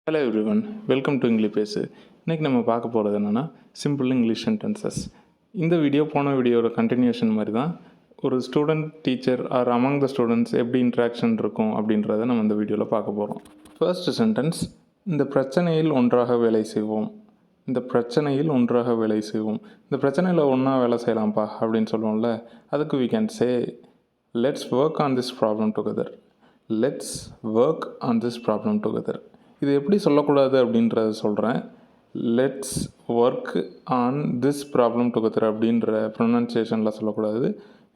Hello everyone, welcome to Englipesu. இன்றைக்கி நம்ம பார்க்க போகிறது என்னென்னா சிம்பிள் இங்கிலீஷ் சென்டென்சஸ். இந்த வீடியோ போன வீடியோட கண்டினியூஷன் மாதிரி தான். ஒரு student teacher or among the students எப்படி இன்ட்ராக்ஷன் இருக்கும் அப்படின்றத நம்ம இந்த வீடியோவில் பார்க்க போகிறோம். ஃபர்ஸ்ட் சென்டென்ஸ், இந்த பிரச்சனையில் ஒன்றாக வேலை செய்வோம். இந்த பிரச்சனையில் ஒன்றாக வேலை செய்வோம். இந்த பிரச்சனையில் ஒன்றா வேலை செய்யலாம்ப்பா அப்படின்னு சொல்லுவோம்ல, அதுக்கு we can say let's work on this problem together. Let's work on this problem together. இது எப்படி சொல்லக்கூடாது அப்படின்றத சொல்கிறேன். Let's work on this problem together அப்படின்ற ப்ரொனன்சியேஷனில் சொல்லக்கூடாது.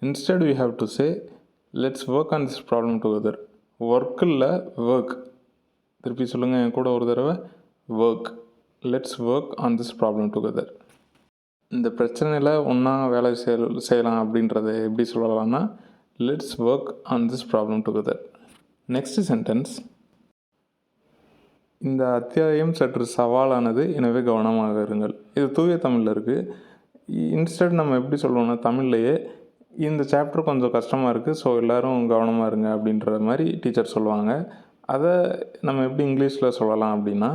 Instead we have to say let's work on this problem together. ஒர்க்கில் work. திருப்பி சொல்லுங்கள் என் கூட ஒரு தடவை. Work. Let's work on this problem together. இந்த பிரச்சனையில் ஒன்றா வேலை செய்யலாம் அப்படின்றத எப்படி சொல்லலாம்னா let's work on this problem together. Next sentence, இந்த அத்தியாயம் சற்று சவாலானது, எனவே கவனமாக இருங்கள். இது தூய தமிழில் இருக்குது. இன்ஸ்டெட் நம்ம எப்படி சொல்லுவோம்னா தமிழ்லையே இந்த சாப்டர் கொஞ்சம் கஷ்டமாக இருக்குது, ஸோ எல்லோரும் கவனமாக இருங்க அப்படின்ற மாதிரி டீச்சர் சொல்லுவாங்க. அதை நம்ம எப்படி இங்கிலீஷில் சொல்லலாம் அப்படின்னா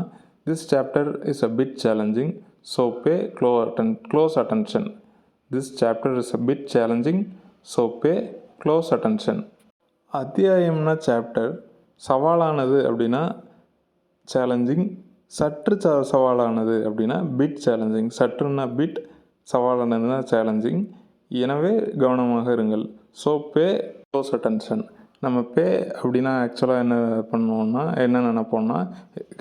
this chapter is a bit challenging, so pay close attention. This chapter is a bit challenging, so pay close attention. அத்தியாயம்னா சாப்டர், சவாலானது அப்படின்னா சேலஞ்சிங், சற்று சவாலானது அப்படின்னா பிட் சேலஞ்சிங். சற்றுன்னா பிட், சவாலானதுன்னா சேலஞ்சிங். எனவே கவனமாக இருங்கள். So pay close attention. நம்ம பே அப்படின்னா ஆக்சுவலாக என்ன நினைப்போம்னா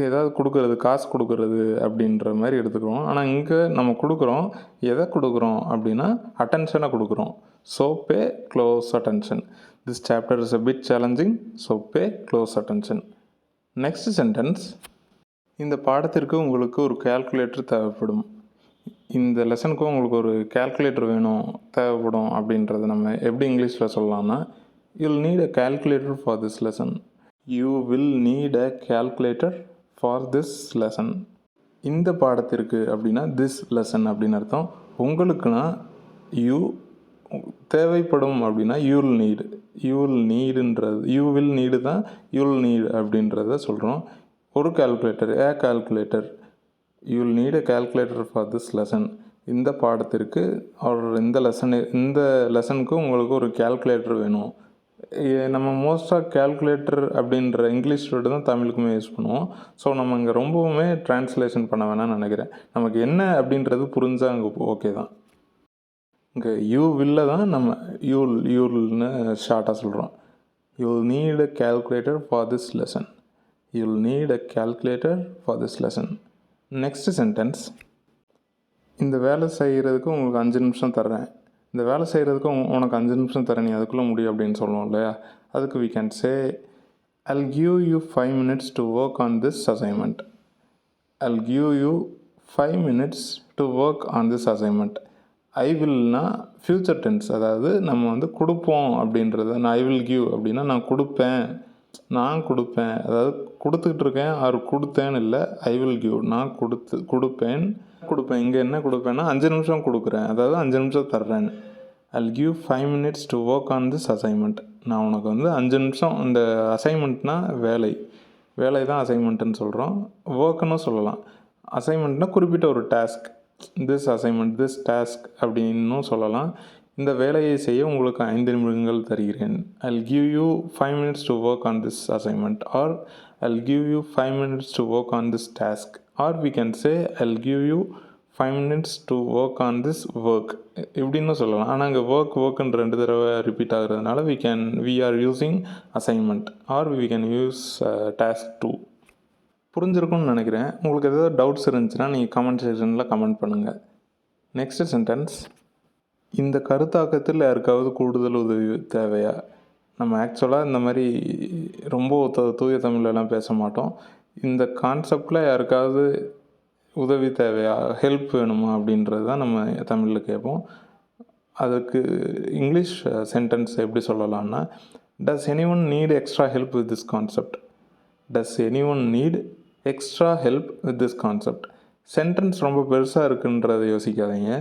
ஏதாவது கொடுக்கறது, காசு கொடுக்கறது அப்படின்ற மாதிரி எடுத்துக்கிறோம். ஆனால் இங்கே நம்ம கொடுக்குறோம். எதை கொடுக்குறோம் அப்படின்னா அட்டென்ஷனை கொடுக்குறோம். So pay close attention. This chapter is a bit challenging, so pay close attention. Next sentence, இந்த பாடத்திற்கு உங்களுக்கு ஒரு கால்குலேட்டர் தேவைப்படும். இந்த லெசனுக்கும் உங்களுக்கு ஒரு கால்குலேட்டர் தேவைப்படும் அப்படின்றத நம்ம எப்படி இங்கிலீஷில் சொல்லலாம்னா you'll need a calculator for this lesson. You will need a calculator for this lesson. இந்த பாடத்திற்கு அப்படின்னா திஸ் லெசன் அப்படின்னு அர்த்தம். உங்களுக்குன்னா யூ, தேவைப்படும் அப்படின்னா you'll need. You will need தான் யூல் நீடு அப்படின்றத சொல்கிறோம். ஒரு calculator, A calculator. You'll need a calculator for this lesson. இந்த பாடத்திற்கு இந்த லெசனுக்கு உங்களுக்கு ஒரு கால்குலேட்டர் வேணும். நம்ம மோஸ்ட்டாக கால்குலேட்டர் அப்படின்ற இங்கிலீஷ் வேர்டு தான் தமிழுக்குமே யூஸ் பண்ணுவோம். ஸோ நம்ம இங்கே ரொம்பவுமே ட்ரான்ஸ்லேஷன் பண்ண வேணாம்னு நினைக்கிறேன். நமக்கு என்ன அப்படின்றது புரிஞ்சால் அங்கே ஓகே தான். இங்கே யூ வில்ல தான் நம்ம யூல்னு ஷார்ட்டாக சொல்கிறோம். You'll need a calculator for this lesson. You'll need a calculator for this lesson. Next sentence, இந்த வேலை செய்கிறதுக்கு உங்களுக்கு 5 நிமிஷம் தர்றேன். இந்த வேலை செய்கிறதுக்கு உனக்கு 5 நிமிஷம் தரேன், நீ அதுக்குள்ளே முடியும் அப்படின்னு சொல்லுவோம் இல்லையா. அதுக்கு we can say I'll give you 5 minutes to work on this assignment. I'll give you 5 minutes to work on this assignment. I வில்னா ஃப்யூச்சர் டென்ஸ், அதாவது நம்ம கொடுப்போம் அப்படின்றத. நான் ஐ வில் கிவ் அப்படின்னா நான் கொடுப்பேன், அதாவது கொடுத்துக்கிட்டு இருக்கேன், அவர் கொடுத்தேன்னு இல்லை. ஐ வில் கிவ், நான் கொடுப்பேன். இங்கே என்ன கொடுப்பேன்னா 5 நிமிஷம் கொடுக்குறேன், அதாவது 5 நிமிஷம் தர்றேன். I'll give 5 minutes to work on this assignment. நான் உனக்கு 5 நிமிஷம், இந்த அசைன்மெண்ட்னால் வேலை தான் அசைன்மெண்ட்டுன்னு சொல்கிறோம். ஒர்க்குன்னு சொல்லலாம். அசைன்மெண்ட்னால் குறிப்பிட்ட ஒரு task. This assignment, this task அப்படின்னும் சொல்லலாம். இந்த வேலையை செய்ய உங்களுக்கு 5 நிமிடங்கள் தருகிறேன். I'll give you 5 minutes to work on this assignment, or I'll give you 5 minutes to work on this task, or we can say I'll give you 5 minutes to work on this work இப்படின்னு சொல்லலாம். ஆனால் அங்கே ஒர்க்குன்னு 2 தடவை repeat ஆகுறதுனால we are using assignment, or we can use task 2. புரிஞ்சிருக்கும்னு நினைக்கிறேன். உங்களுக்கு ஏதாவது டவுட்ஸ் இருந்துச்சுன்னா நீங்கள் கமெண்ட் செக்ஷனில் கமெண்ட் பண்ணுங்கள். நெக்ஸ்ட் சென்டென்ஸ், இந்த கருத்தாக்கத்தில் யாருக்காவது கூடுதல் உதவி தேவையா? நம்ம ஆக்சுவலாக இந்த மாதிரி ரொம்ப தூய தமிழ்லாம் பேச மாட்டோம். இந்த கான்செப்டில் யாருக்காவது உதவி தேவையா, ஹெல்ப் வேணுமா அப்படின்றது தான் நம்ம தமிழில் கேட்போம். அதுக்கு இங்கிலீஷ் சென்டென்ஸ் எப்படி சொல்லலாம்னா does anyone need extra help with this concept. Does anyone need extra help with this concept. Sentence ரொம்ப பெருசாக இருக்குன்றதை யோசிக்காதீங்க.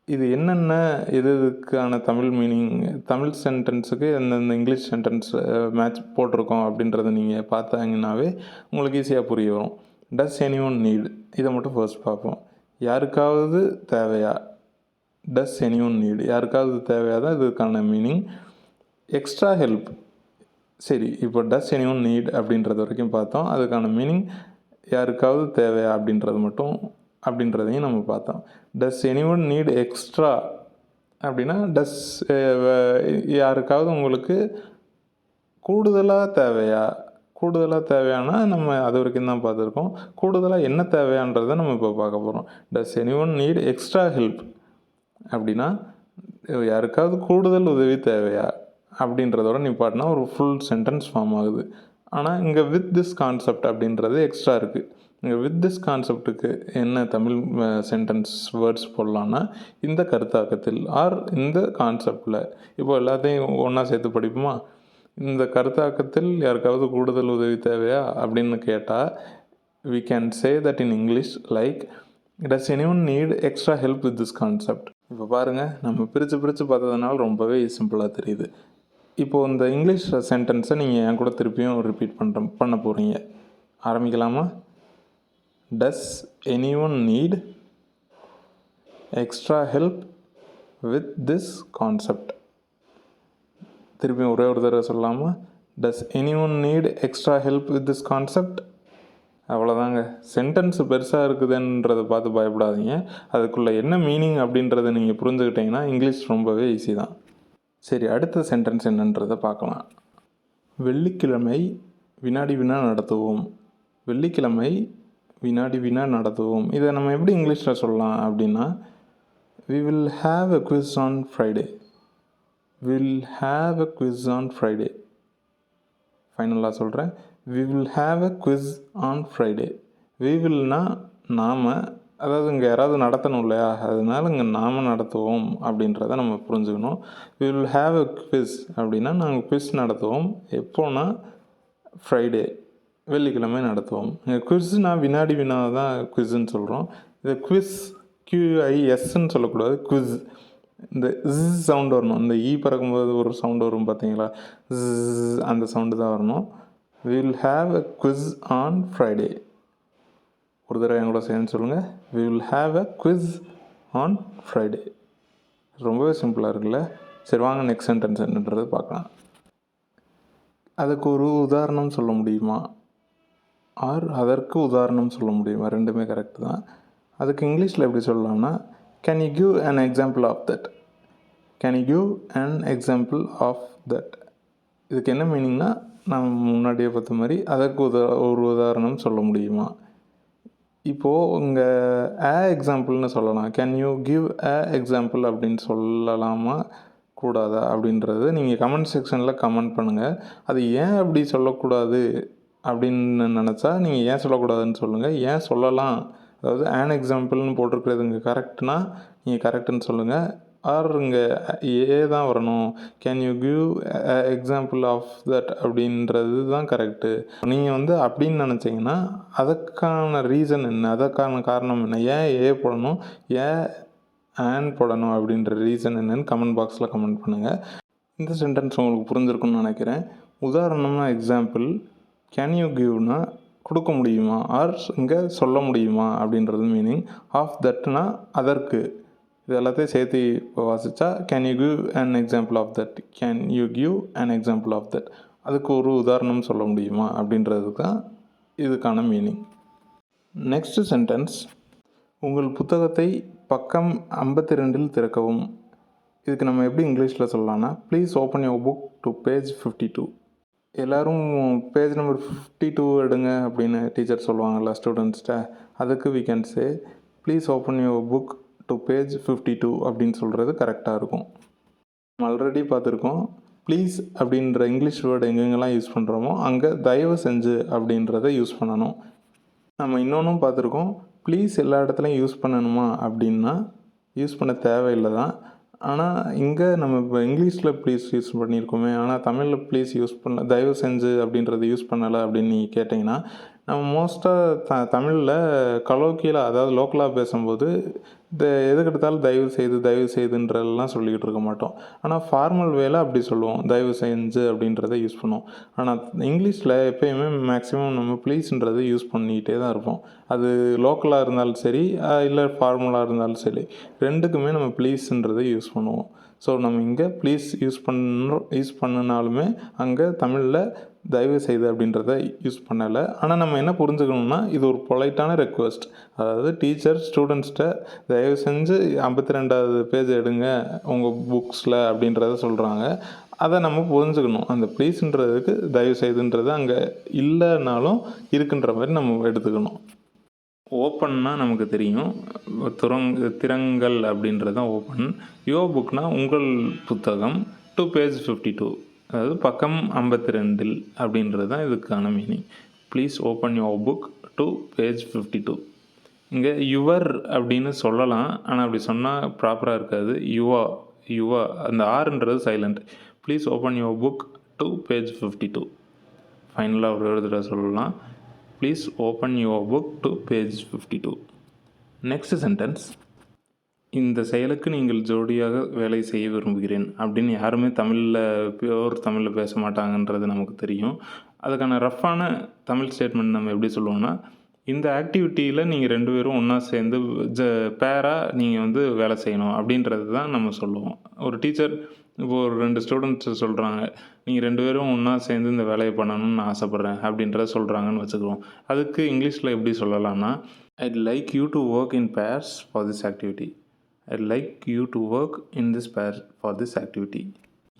இது என்னென்ன இதுக்கான தமிழ் மீனிங், தமிழ் சென்டென்ஸுக்கு எந்தெந்த இங்கிலீஷ் சென்டென்ஸ் மேட்ச் போட்டிருக்கோம் அப்படின்றத நீங்கள் பார்த்தாங்கன்னாவே உங்களுக்கு ஈஸியாக புரிய வரும். டஸ் எனிஒன் நீட், இதை மட்டும் ஃபர்ஸ்ட் பார்ப்போம். யாருக்காவது தேவையா, டஸ் எனிஒன் நீட், யாருக்காவது தேவையா தான் இதுக்கான மீனிங். எக்ஸ்ட்ரா ஹெல்ப், சரி இப்போ டஸ் எனிஒன் நீட் அப்படின்றது வரைக்கும் பார்த்தோம். அதுக்கான மீனிங் யாருக்காவது தேவையா அப்படின்றதையும் நம்ம பார்த்தோம். டஸ் எனிஒன் நீட் எக்ஸ்ட்ரா அப்படின்னா யாருக்காவது உங்களுக்கு கூடுதலாக தேவையானா நம்ம அது வரைக்கும் தான் பார்த்துருக்கோம். கூடுதலாக என்ன தேவையான்றதை நம்ம இப்போ பார்க்க போகிறோம். டஸ் எனிஒன் நீட் எக்ஸ்ட்ரா ஹெல்ப் அப்படின்னா யாருக்காவது கூடுதல் உதவி தேவையா அப்படின்றதோட நிப்பாட்டினா ஒரு ஃபுல் சென்டென்ஸ் ஃபார்ம் ஆகுது. ஆனால் இங்கே வித் திஸ் கான்செப்ட் அப்படின்றது எக்ஸ்ட்ரா இருக்குது. இங்கே வித் திஸ் கான்செப்டுக்கு என்ன தமிழ் சென்டென்ஸ் வேர்ட்ஸ் போடலான்னா, இந்த கருத்தாக்கத்தில் ஆர் இந்த கான்செப்டில். இப்போ எல்லாத்தையும் ஒன்றா சேர்த்து படிப்போமா? இந்த கருத்தாக்கத்தில் யாருக்காவது கூடுதல் உதவி தேவையா அப்படின்னு கேட்டால் we can say that in English like does anyone need extra help with this concept. இப்போ பாருங்கள், நம்ம பிரித்து பார்த்ததுனால ரொம்பவே சிம்பிளாக தெரியுது. இப்போது இந்த இங்கிலீஷ் சென்டென்ஸை நீங்கள் என் கூட திருப்பியும் ரிப்பீட் பண்ண போகிறீங்க. ஆரம்பிக்கலாமா? Does anyone need extra help with this concept. திருப்பியும் ஒரே ஒரு தடவை சொல்லலாமா? Does anyone need extra help with this concept. அவ்வளோதாங்க. சென்டென்ஸ் பெருசாக இருக்குதுன்றதை பார்த்து பயப்படாதீங்க. அதுக்குள்ளே என்ன மீனிங் அப்படின்றத நீங்கள் புரிஞ்சுக்கிட்டிங்கன்னா இங்கிலீஷ் ரொம்பவே ஈஸி தான். சரி, அடுத்த சென்டென்ஸ் என்னன்றதை பார்க்கலாம். வெள்ளிக்கிழமை வினாடி வினா நடத்துவோம். வெள்ளிக்கிழமை வினாடி வினா நடத்துவோம். இதை நம்ம எப்படி இங்கிலீஷில் சொல்லலாம் அப்படின்னா, we will have a quiz on Friday. will have a quiz on Friday. ஃபைனலாக சொல்கிறேன். we will have a quiz on Friday. we willனா நாம், அதாவது இங்கே யாராவது நடத்தணும் இல்லையா, அதனால இங்கே நாம் நடத்துவோம் அப்படின்றத நம்ம புரிஞ்சுக்கணும். we will have a quiz அப்படின்னா நாங்கள் குவிஸ் நடத்துவோம். எப்போனா ஃப்ரைடே, வெள்ளிக்கிழமை நடத்துவோம். இங்கே குவிஸ்னால் வினாடி வினாவை தான் குவிஸ்ன்னு சொல்கிறோம். இந்த குவிஸ் QISன்னு சொல்லக்கூடாது, குவிஸ். இந்த சவுண்ட் வரணும். இந்த பறக்கும்போது ஒரு சவுண்டு வரும் பார்த்தீங்களா, அந்த சவுண்டு தான் வரணும். we will have a quiz on Friday. ஒரு தடவை என் கூட சேர்ந்து சொல்லுங்கள். we will have a quiz on Friday. ரொம்பவே சிம்பிளாக இருக்குல்ல? சரி, வாங்க நெக்ஸ்ட் சென்டென்ஸ் என்னன்றது பார்க்கலாம். அதுக்கு ஒரு உதாரணம் சொல்ல முடியுமா, ஆர் அதற்கு உதாரணம் சொல்ல முடியுமா? ரெண்டுமே கரெக்டு தான். அதுக்கு இங்கிலீஷில் எப்படி சொல்லலாம்னா, can you give an example of that. Can you give an example of that. இதுக்கு என்ன மீனிங்னா, நான் முன்னாடியே பார்த்த மாதிரி அதற்கு ஒரு உதாரணம் சொல்ல முடியுமா. இப்போது இங்கே எக்ஸாம்பிள்னு சொல்லலாம். கேன் யூ கிவ் எக்ஸாம்பிள் அப்படின்னு சொல்லலாமா கூடாதா அப்படின்றது நீங்கள் கமெண்ட் செக்ஷனில் கமெண்ட் பண்ணுங்கள். அது ஏன் அப்படி சொல்லக்கூடாது அப்படின்னு நினச்சா நீங்கள் ஏன் சொல்லக்கூடாதுன்னு சொல்லுங்கள். ஏன் சொல்லலாம், அதாவது an எக்ஸாம்பிள்னு போட்டிருக்கிறது இங்கே கரெக்ட்னா நீங்கள் கரெக்டுன்னு சொல்லுங்கள். ஆர் இங்கே தான் வரணும். Can you give example of that அப்படின்றது தான் கரெக்டு. நீங்கள் அப்படின்னு நினச்சிங்கன்னா அதுக்கான ரீசன் என்ன, அதற்கான காரணம் என்ன, ஏன் போடணும், ஏன் போடணும் அப்படின்ற ரீசன் என்னன்னு கமெண்ட் பாக்ஸில் கமெண்ட் பண்ணுங்கள். இந்த சென்டென்ஸ் உங்களுக்கு புரிஞ்சிருக்குன்னு நினைக்கிறேன். உதாரணம்னா எக்ஸாம்பிள், கேன் யூ கிவ்னா கொடுக்க முடியுமா, ஆர் இங்கே சொல்ல முடியுமா அப்படின்றது மீனிங். ஆஃப் தட்னா அதற்கு. இது எல்லாத்தையும் சேர்த்து வாசித்தா can you give an example of that, can you give an example of that. அதுக்கு ஒரு உதாரணம் சொல்ல முடியுமா அப்படின்றது தான் இதுக்கான மீனிங். நெக்ஸ்ட் சென்டென்ஸ், உங்கள் புத்தகத்தை பக்கம் 52 திறக்கவும். இதுக்கு நம்ம எப்படி இங்கிலீஷில் சொல்லலாம்னா, please open your book to page 52. எல்லோரும் பேஜ் நம்பர் 52 எடுங்க அப்படின்னு டீச்சர் சொல்லுவாங்கள்ல ஸ்டூடெண்ட்ஸ்கிட்ட. அதுக்கு we can say please open your book to page 52 அப்படின்னு சொல்கிறது கரெக்டாக இருக்கும். நம்ம ஆல்ரெடி பார்த்துருக்கோம், ப்ளீஸ் அப்படின்ற இங்கிலீஷ் வேர்டு எங்கெங்கெல்லாம் யூஸ் பண்ணுறோமோ அங்கே தயவு செஞ்சு அப்படின்றத யூஸ் பண்ணணும். நம்ம இன்னொன்றும் பார்த்துருக்கோம், ப்ளீஸ் எல்லா இடத்துலையும் யூஸ் பண்ணணுமா அப்படின்னா யூஸ் பண்ண தேவையில்லை தான். ஆனால் இங்கே நம்ம இப்போ இங்கிலீஷில் ப்ளீஸ் யூஸ் பண்ணியிருக்கோமே, ஆனால் தமிழில் ப்ளீஸ் யூஸ் பண்ண, தயவு செஞ்சு அப்படின்றது யூஸ் பண்ணலை அப்படின்னு நீங்கள் கேட்டிங்கன்னா, நம்ம மோஸ்ட்டாக தமிழில் கலோக்கியில், அதாவது லோக்கலாக பேசும்போது எதுக்கு எடுத்தாலும் தயவு செய்துன்றதெல்லாம் சொல்லிக்கிட்டு இருக்க மாட்டோம். ஆனால் ஃபார்மல் வேல அப்படி சொல்லுவோம். தயவு செஞ்சு அப்படின்றத யூஸ் பண்ணுவோம். ஆனால் இங்கிலீஷில் எப்பயுமே மேக்ஸிமம் நம்ம ப்ளீஸ்ன்றதை யூஸ் பண்ணிக்கிட்டே தான் இருப்போம். அது லோக்கலாக இருந்தாலும் சரி, இல்லை ஃபார்மலாக இருந்தாலும் சரி, ரெண்டுக்குமே நம்ம ப்ளீஸ்ன்றதை யூஸ் பண்ணுவோம். ஸோ நம்ம இங்கே ப்ளீஸ் யூஸ் பண்ணினாலுமே அங்கே தமிழில் தயவு செய்து அப்படின்றத யூஸ் பண்ணலை. ஆனால் நம்ம என்ன புரிஞ்சுக்கணும்னா, இது ஒரு பொலைட்டான ரெக்வஸ்ட். அதாவது டீச்சர் ஸ்டூடெண்ட்ஸ்கிட்ட தயவு செஞ்சு 52வது பேஜ் எடுங்க உங்கள் புக்ஸில் அப்படின்றத சொல்கிறாங்க. அதை நம்ம புரிஞ்சுக்கணும். அந்த ப்ளீஸ்ன்றதுக்கு தயவு செய்துன்றது அங்கே இல்லைனாலும் இருக்குன்ற மாதிரி நம்ம எடுத்துக்கணும். ஓப்பன்னா நமக்கு தெரியும். திறங்கள் அப்படின்றது தான் ஓப்பன். யுவர் புக்னா உங்கள் புத்தகம். டு பேஜ் 52, அதாவது பக்கம் 52 அப்படின்றது தான் இதுக்கான meaning. Please open your book to page 52. இங்கே யுவர் அப்படின்னு சொல்லலாம், ஆனால் அப்படி சொன்னால் ப்ராப்பராக இருக்காது. யுவா அந்த ஆர்ன்றது silent. Please open your book to page 52. ஃபைனலாக ஒரு தடவை சொல்லலாம். Please open your book to page 52. Next sentence. இந்த செயலுக்கு நீங்கள் ஜோடியாக வேலை செய்ய விரும்புகிறேன் அப்படின்னு யாருமே தமிழில் பேச மாட்டாங்கன்றது நமக்கு தெரியும். அதுக்கான ரஃப்பான தமிழ் ஸ்டேட்மெண்ட் நம்ம எப்படி சொல்லுவோம்னா, இந்த ஆக்டிவிட்டியில் நீங்கள் 2 பேரும் ஒன்றா சேர்ந்து பேராக நீங்கள் வேலை செய்யணும் அப்படின்றது தான் நம்ம சொல்லுவோம். ஒரு டீச்சர் இப்போது ஒரு 2 ஸ்டூடெண்ட்ஸ் சொல்கிறாங்க, நீங்கள் 2 பேரும் ஒன்றா சேர்ந்து இந்த வேலையை பண்ணணும்னு நான் ஆசைப்பட்றேன் அப்படின்றத சொல்கிறாங்கன்னு வச்சுக்குவோம். அதுக்கு இங்கிலீஷில் எப்படி சொல்லலாம்னா, I'd like you to work in pairs for this activity. I'd like you to work in this pair for this activity.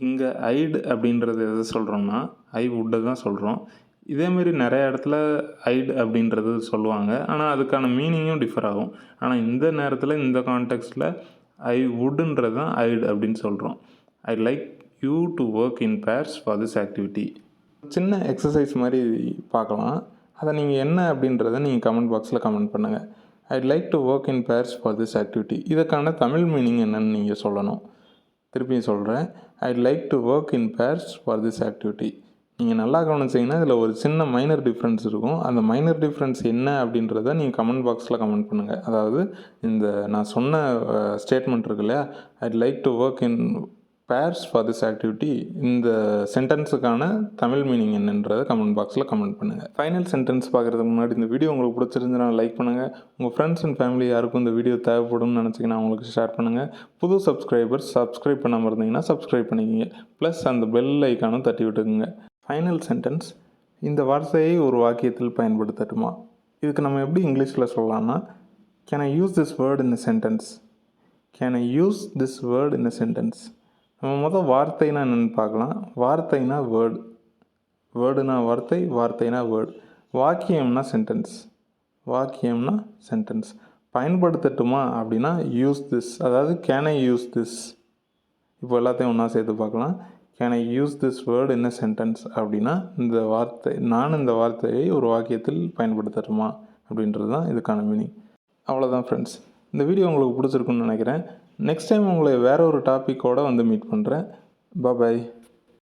இங்கே ஐடு அப்படின்றது எதை சொல்கிறோம்னா, ஐ வுட்டை தான் சொல்கிறோம். இதேமாரி நிறைய இடத்துல ஐடு அப்படின்றது சொல்லுவாங்க. ஆனால் அதுக்கான மீனிங்கும் டிஃபர் ஆகும். ஆனால் இந்த நேரத்தில் இந்த கான்டெக்ஸ்டில் ஐ வுட்டுன்றது தான் ஐடு அப்படின்னு சொல்கிறோம். I like you to work in purse for this activity. சின்ன எக்ஸசைஸ் மாதிரி பார்க்கலாம். அதை நீங்கள் என்ன அப்படின்றத நீங்கள் கமெண்ட் பாக்ஸில் கமெண்ட் பண்ணுங்கள். I'd like to work in purse for this activity. இதுக்கான தமிழ் மீனிங் என்னன்னு நீங்கள் சொல்லணும். திருப்பியும் சொல்கிறேன். I'd like to work in purse for this activity. நீங்கள் நல்லா கவனிச்சிங்கன்னா இதில் ஒரு சின்ன மைனர் டிஃப்ரென்ஸ் இருக்கும். அந்த மைனர் டிஃப்ரென்ஸ் என்ன அப்படின்றத நீங்கள் கமெண்ட் பாக்ஸில் கமெண்ட் பண்ணுங்கள். அதாவது இந்த நான் சொன்ன ஸ்டேட்மெண்ட் இருக்கு இல்லையா, I'd like to work in purse for this activity, இந்த சென்டென்ஸுக்கான தமிழ் மீனிங் என்னன்றதை கமெண்ட் பாக்ஸில் கமெண்ட் பண்ணுங்கள். ஃபைனல் சென்டென்ஸ் பார்க்குறதுக்கு முன்னாடி இந்த வீடியோ உங்களுக்கு பிடிச்சிருந்துச்சுன்னா லைக் பண்ணுங்கள். உங்கள் ஃப்ரெண்ட்ஸ் அண்ட் ஃபேமிலி யாருக்கும் இந்த வீடியோ தேவைப்படும்னு நினச்சிங்கன்னா அவங்களுக்கு ஷேர் பண்ணுங்கள். புது சப்ஸ்கிரைப் பண்ணாமல் இருந்தீங்கன்னா சப்ஸ்கிரைப் பண்ணிக்கிங்க. ப்ளஸ் அந்த பெல் ஐக்கானும் தட்டி விட்டுக்குங்க. Final sentence. இந்த வார்த்தையை ஒரு வாக்கியத்தில் பயன்படுத்தட்டுமா? இதுக்கு நம்ம எப்படி இங்கிலீஷில் சொல்லலாம்னா, can I use this word in a sentence? Can I use this word in a sentence? நம்ம மொதல் வார்த்தைனா என்னென்னு பார்க்கலாம். வார்த்தைனா வேர்டுனா வார்த்தைனா வேர்டு. வாக்கியம்னா சென்டென்ஸ். பயன்படுத்தட்டுமா அப்படின்னா யூஸ் திஸ், அதாவது கேன் ஐ யூஸ் திஸ். இப்போ எல்லாத்தையும் ஒன்றா சேர்த்து பார்க்கலாம். Can I use this word in a sentence அப்படின்னா நான் இந்த வார்த்தையை ஒரு வாக்கியத்தில் பயன்படுத்தட்டுமா அப்படின்றது தான் இதுக்கான மீனிங். அவ்வளோதான் ஃப்ரெண்ட்ஸ். இந்த வீடியோ உங்களுக்கு பிடிச்சிருக்குன்னு நினைக்கிறேன். நெக்ஸ்ட் டைம் உங்களை வேற ஒரு டாப்பிக்கோடு மீட் பண்ணுறேன். பாய்.